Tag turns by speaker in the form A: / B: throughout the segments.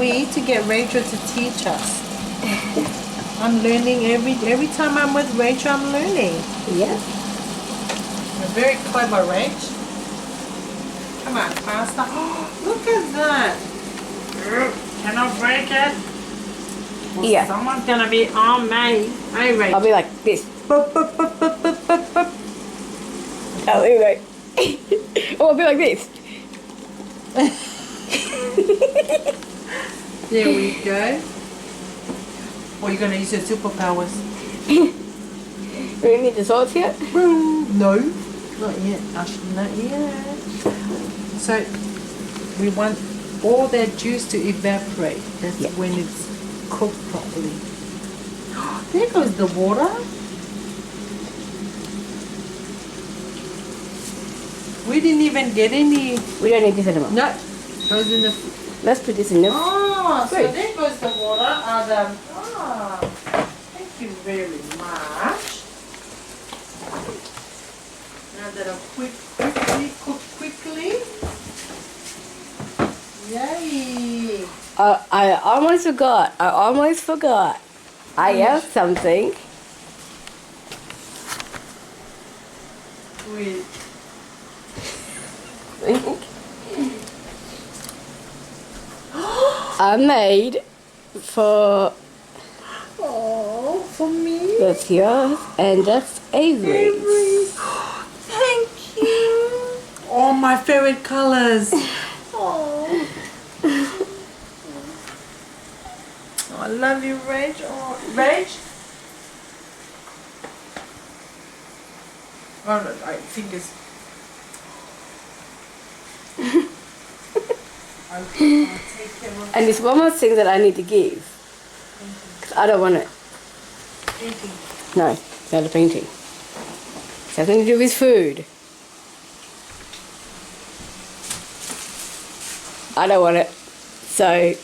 A: we to get Rachel to teach us. I'm learning every time I'm with Rachel. I'm learning.
B: Yeah.
A: You're very clever, Rach. Come on, pasta. Oh, look at that. Can I break it? Well,
B: Yeah.
A: Someone's gonna be on me. Hey, Rach.
B: I'll be like this.
A: Boop, boop, boop, boop, boop, boop, boop.
B: Oh, here we go. Oh, I'll be like this.
A: There we go. Or you're gonna use your superpowers.
B: Do we need the sauce yet?
A: No, not yet. Actually, not yet. So we want all that juice to evaporate. That's
B: Yeah.
A: when it's cooked properly. There goes the water. We didn't even get any.
B: We don't need this anymore.
A: No, goes in the.
B: Let's put this in the
A: Oh, so
B: fridge.
A: there goes the water. Thank you very much. Now that I'll cook quickly. Yay!
B: I almost forgot. I have something.
A: Wait.
B: I made for
A: For me.
B: that's yours and that's Avery's.
A: Thank you. All my favorite colors. Oh. I love you, Rach. Oh, Rach. Oh, no, I think it's. I'll take care of.
B: And there's one more thing that I need to give. 'Cause I don't want it.
A: Thank you.
B: No, it's not a painting. It's nothing to do with food. I don't want it. So,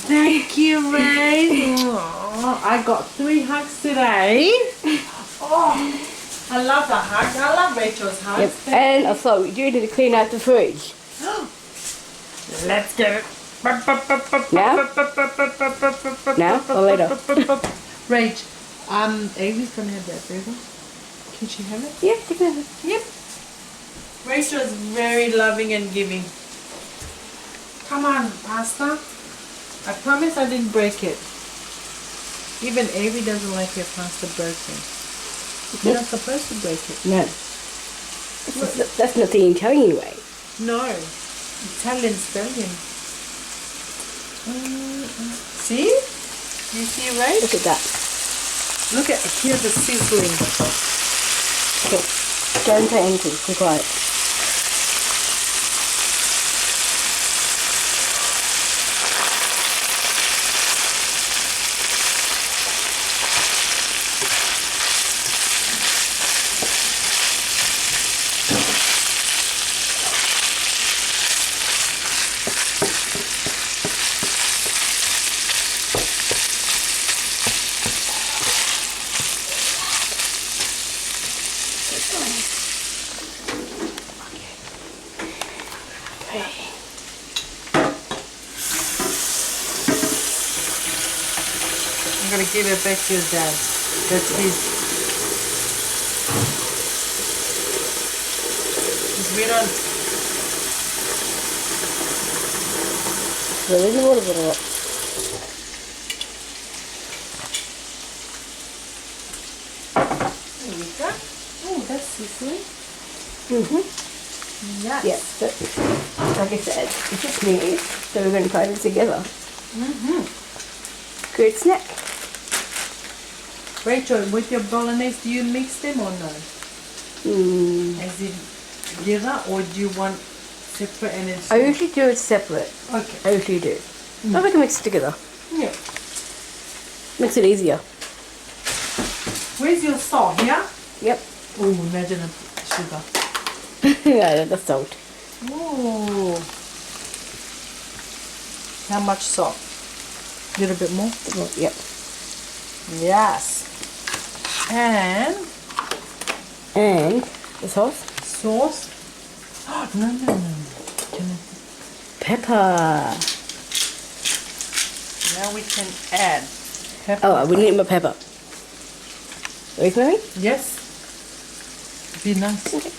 A: Thank you, Ray. Oh, I got 3 hugs today. Oh, I love the hugs. I love Rachel's hugs.
B: yep. And I thought we do need to clean out the fridge.
A: Let's get it.
B: Now? Now or later?
A: Rach, Amy's gonna have that burger. Can she have it?
B: Yeah, take it.
A: Yep. Rachel's very loving and giving. Come on, pasta. I promise I didn't break it. Even Avery doesn't like your pasta broken. You're not supposed to break it.
B: No. That's not the Italian way.
A: No. Italian spelling. See? You see, right?
B: Look at that.
A: Look at, hear the sizzling.
B: Okay. Don't say anything. Be quiet.
A: I'm gonna give it back to your dad. That's his. Because we don't.
B: There is a little bit of it.
A: There we go. Oh, that's sizzling.
B: Mm-hmm.
A: Yes.
B: Yes, but like I said, it's just me, so we're going to try this together.
A: Mm-hmm.
B: Good snack.
A: Rachel, with your bolognese, do you mix them or no? As in together, or do you want separate and then
B: I usually do it separate.
A: Okay.
B: I usually do. But we can mix it together.
A: Yeah.
B: Makes it easier.
A: Where's your salt? Here?
B: Yep.
A: Oh, imagine a sugar.
B: Yeah, that's salt.
A: Oh. How much salt? A little bit more?
B: Well, yep.
A: Yes. And
B: the sauce?
A: sauce. Oh, no.
B: Pepper.
A: Now we can add pepper.
B: Oh, we need more pepper. Rosemary?
A: Yes. Be nice.
B: Okay.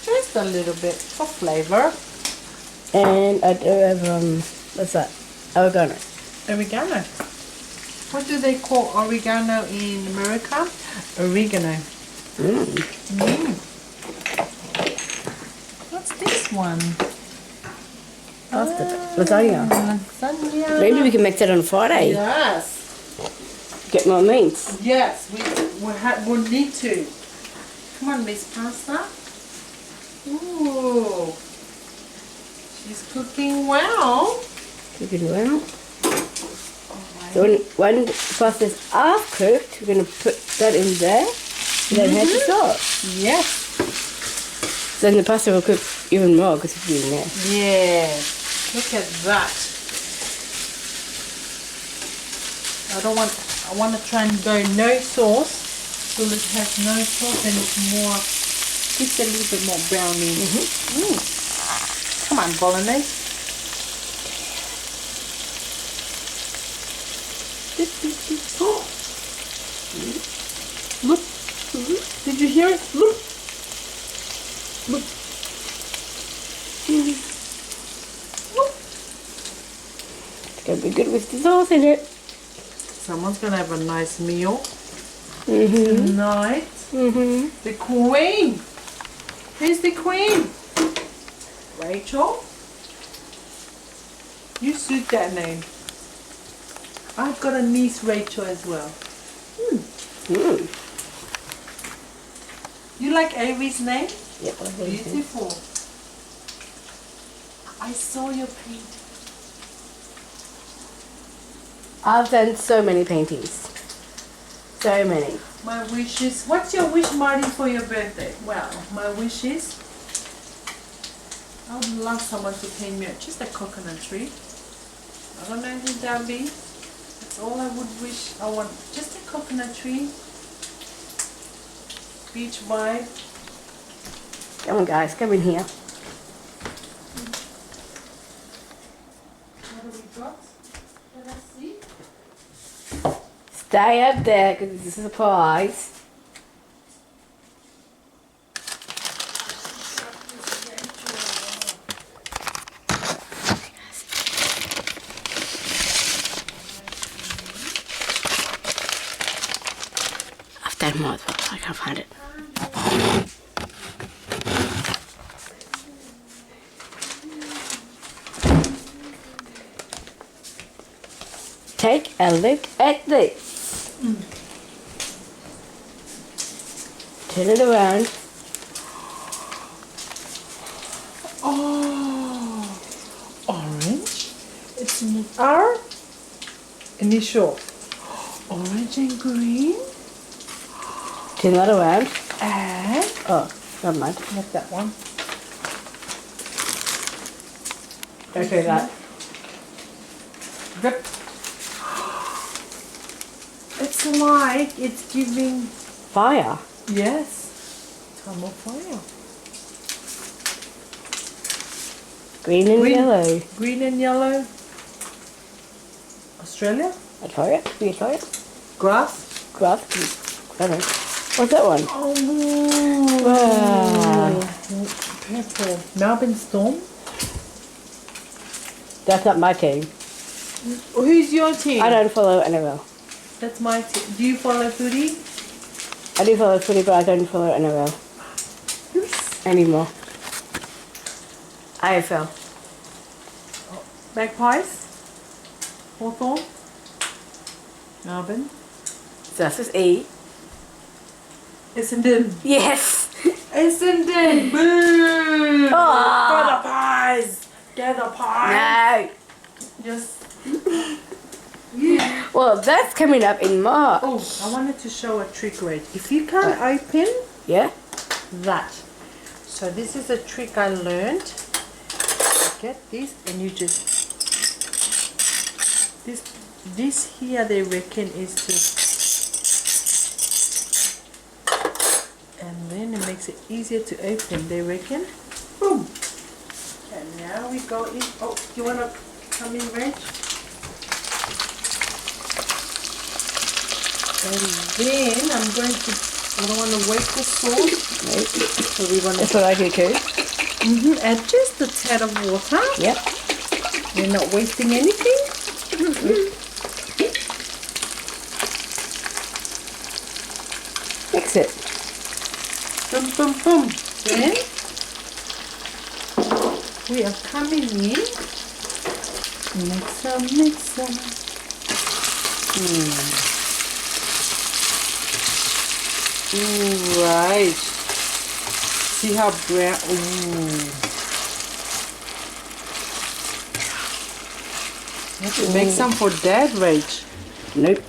A: Just a little bit for flavor.
B: And I do have, what's that? Oregano.
A: Oregano. What do they call oregano in America? Oregano. What's this one?
B: Pasta. Lasagna.
A: Lasagna.
B: Maybe we can make that on Friday.
A: Yes.
B: Get more meats.
A: Yes, we'll need to. Come on, Miss Pasta. Ooh. She's cooking well.
B: Cooking well. So when pasta is half cooked, we're going to put that in there. And then have the sauce.
A: Yes.
B: So then the pasta will cook even more because it's being there.
A: Yeah. Look at that. I want to try and go no sauce. So it has no sauce and it's more, just a little bit more browny. Come on, bolognese. Look. Did you hear it? Look. Look.
B: It's going to be good with the sauce in it.
A: Someone's going to have a nice meal tonight. The queen. Who's the queen? Rachel? You suit that name. I've got a niece, Rachel, as well. You like Avery's name?
B: Yep, I think so.
A: Beautiful. I saw your paint.
B: I've done so many paintings. So many.
A: My wish is, what's your wish, Marty, for your birthday? Well, my wish is, I would love someone to paint me just a coconut tree. I don't know who that be. That's all I would wish. I want just a coconut tree. Beach vibe.
B: Come on, guys, come in here.
A: What have we got? Let us see.
B: Stay up there because it's a surprise. I've done more as well, so I can't find it. Take a look at this. Turn it around.
A: Oh, orange. It's an R initial. Orange and green.
B: Turn that around.
A: And
B: Oh, never mind.
A: not that one.
B: Okay, that.
A: Rip. It's like it's giving.
B: Fire.
A: Yes. Time of fire.
B: Green and yellow.
A: Green and yellow. Australia.
B: I try it. Will you try it?
A: Grass.
B: Grass. I don't know. What's that one?
A: Oh.
B: Wow.
A: Purple. Melbourne Storm.
B: That's not my team.
A: Who's your team?
B: I don't follow NRL.
A: That's my team. Do you follow footy?
B: I do follow footy, but I don't follow NRL anymore. AFL.
A: Magpies. Hawthorn. Melbourne.
B: So that's just E.
A: Essendon.
B: Yes.
A: Essendon. Boo.
B: Oh.
A: Get the pies. Get the pies.
B: No.
A: Just.
B: Well, that's coming up in March.
A: Oh, I wanted to show a trick, Rach. If you can't open
B: Yeah?
A: that. So this is a trick I learned. Get this and you just this here they reckon is to, and then it makes it easier to open, they reckon. Boom. And now we go in. Oh, you wanna come in, Rach? And then I'm going to, I don't want to waste the sauce.
B: Nope.
A: So we want
B: That's
A: to
B: what I do too.
A: add just a tad of water.
B: Yep.
A: We're not wasting anything.
B: Mix it.
A: Boom, boom, boom. Then we are coming in. Mix up, mix up. Ooh, right. See how brown. Ooh. You have to make some for Dad, Rach.
B: Nope.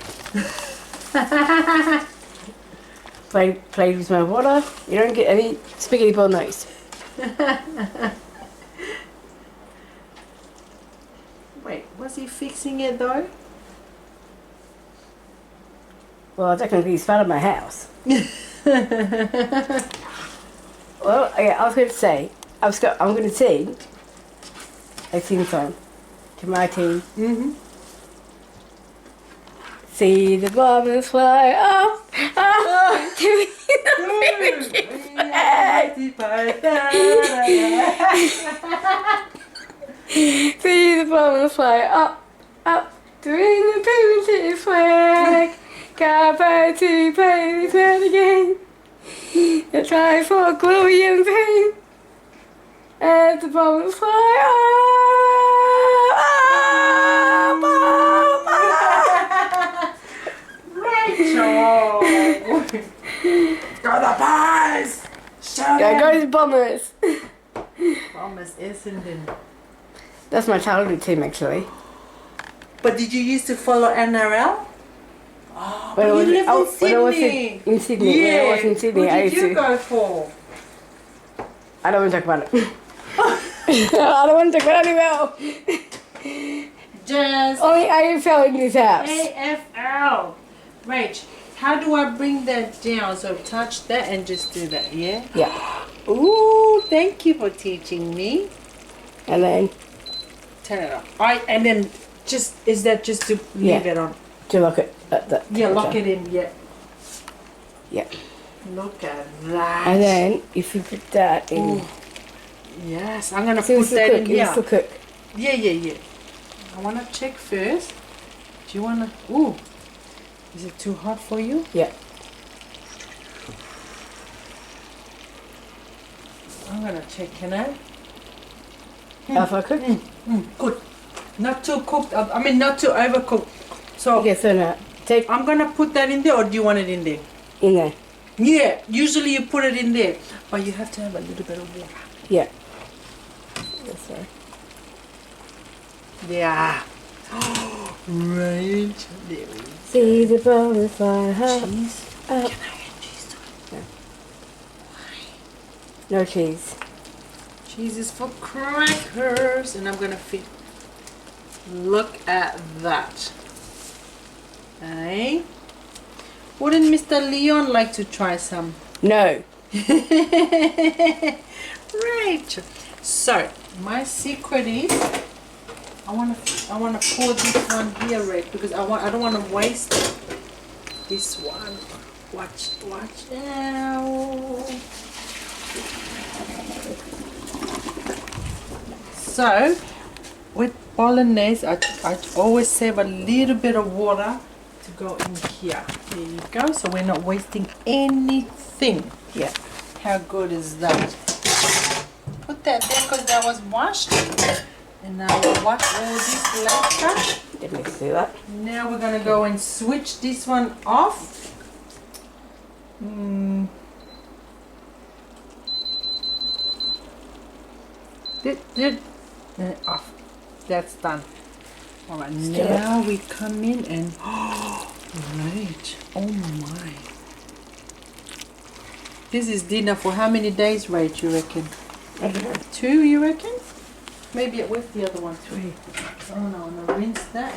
B: Play with my water. You don't get any spaghetti bolognese.
A: Wait, was he fixing it though?
B: Well, technically it's part of my house. Well, yeah, I was going to say, I'm going to sing a theme song to my team. See the bubbles fly up, up to See the bubbles fly up, up to the primitive flag. Cowboy to play this man again. The time for glory and pain. As the bubbles fly up, up, up.
A: Rachel! Go the Pies! Shout
B: There
A: out!
B: goes the Bombers.
A: Bombers Essendon.
B: That's my childhood team actually.
A: But did you used to follow NRL? Oh, but you lived in Sydney.
B: When I was in Sydney,
A: Yeah.
B: when I was in Sydney,
A: Who
B: I
A: did
B: used
A: you
B: to.
A: go for?
B: I don't want to talk about it. I don't want to talk about it
A: Just
B: Only AFL in this house.
A: AFL. Rach, how do I bring that down? So touch that and just do that, yeah?
B: Yeah.
A: Ooh, thank you for teaching me.
B: And then
A: Turn it on. And then just, is that just to leave
B: Yeah.
A: it on?
B: to lock it at the
A: Yeah, lock it in, yeah.
B: Yeah.
A: Look at that.
B: And then if you put that in,
A: Ooh. Yes, I'm gonna
B: so it
A: put
B: will still
A: that
B: cook.
A: in
B: It will
A: here.
B: still cook.
A: Yeah. I wanna check first. Do you wanna? Ooh, is it too hot for you?
B: Yeah.
A: I'm gonna check. Can I?
B: After I cook.
A: Good. Not too cooked. I mean, not too overcooked. So
B: Okay, so now take
A: I'm gonna put that in there, or do you want it in there?
B: in there.
A: Yeah. Usually you put it in there, but you have to have a little bit of water.
B: Yeah. That's right.
A: Yeah. Right. There we go.
B: See the butterfly hop
A: Cheese.
B: up.
A: Can I get cheese to it?
B: No cheese.
A: Cheese is for crackers, and I'm gonna fit. Look at that. Hey, wouldn't Mr. Leon like to try some?
B: No.
A: Right. So my secret is I wanna pour this one here, right? Because I don't wanna waste this one. Watch out. So with bolognese, I always save a little bit of water to go in here. There you go. So we're not wasting anything.
B: Yeah.
A: How good is that? Put that there because that was washed. And now we'll wash all this later.
B: Didn't need to do that.
A: Now we're going to go and switch this one off. Off. That's done. All right, now we come in and right. Oh my. This is dinner for how many days, Rach, you reckon?
B: I don't know.
A: 2, you reckon? Maybe with the other one, 3. Oh no, rinse that.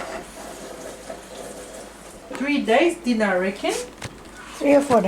A: 3 days dinner, I reckon.
B: 3 or 4 days.